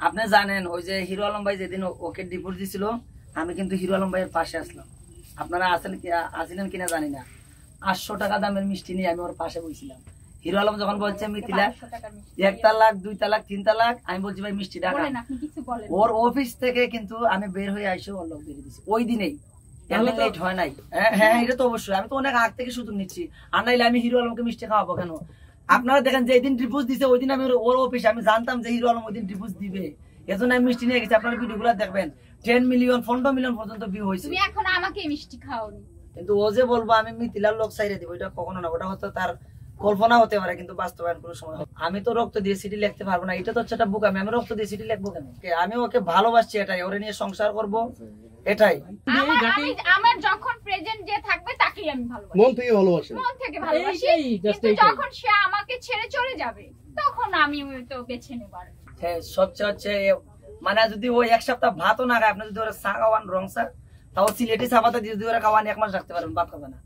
আপনি জানেন ওই যে হিরো আলম ভাই যেদিন ওকে ডিভোর্স দিছিল, আমি কিন্তু হিরো আলম ভাইয়ের পাশে আসলাম। আপনারা আসিলেন কিনা জানি না, 800 টাকা দামের মিষ্টি নিয়ে আমি ওর পাশে বসছিলাম। হিরো আলম যখন বলছে মিথিলা 1 তালাক 2 তালাক 3 তালাক, আমি বলছি ভাই মিষ্টি টাকা। ওর অফিস থেকে কিন্তু আমি বের হয়ে আইসো ওর লোক বেরিয়ে দিছি ওই দিনেই, লেট হয় নাই। হ্যাঁ এটা তো অবশ্যই, আমি তো অনেক আগ থেকে সুযোগ নিচ্ছি, আর নাইলে আমি হিরো আলমকে মিষ্টি খাওয়াবো কেন? আপনারা দেখেন যে দিন ডিভোর্স দিছে ওই দিন আমি ওর অফিসে, আমি জানতাম যে হিরো আলম ওই দিন ডিভোর্স দিবে, এজন্য আমি মিষ্টি নিয়ে গেছি। আপনারা ভিডিওগুলো দেখবেন 10 মিলিয়ন 15 মিলিয়ন পর্যন্ত ভিউ হয়েছে। তুমি এখন আমাকে মিষ্টি খাওনি, কিন্তু ও যে বলবো আমি মিথিলার লোক সাইরে দিব, এটা কখনো না। ওটা হয়তো তার কল্পনা হতে পারে, কিন্তু বাস্তবায়ন কোনো সময়। আমি তো রক্ত দিয়ে সিটি লিখতে পারবো না, এটা তো হচ্ছে একটা বোকামি। আমি রক্ত দিয়ে সিটি লিখবো কেন? আমি ওকে ভালোবাসছি, এটাই, ওরে নিয়ে সংসার করব, এটাই। আমার যখন প্রেজেন্ট যে থাকবে তাকেই আমি ভালোবাসি, মন থেকে ভালোবাসি, মন থেকে ভালোবাসি। কিন্তু যখন সে আমাকে ছেড়ে চলে যাবে তখন আমি তো বেছে নেব। হ্যাঁ, সবচেয়ে হচ্ছে মানে যদি ওই 1 সপ্তাহ ভাতও না খায়, আপনি যদি ওরা চা খাওয়ান রং চা, তাও সিলেটি চা পাতা দিয়ে যদি ওরা খাওয়ান 1 মাস রাখতে পারবেন, ভাত খাবে না।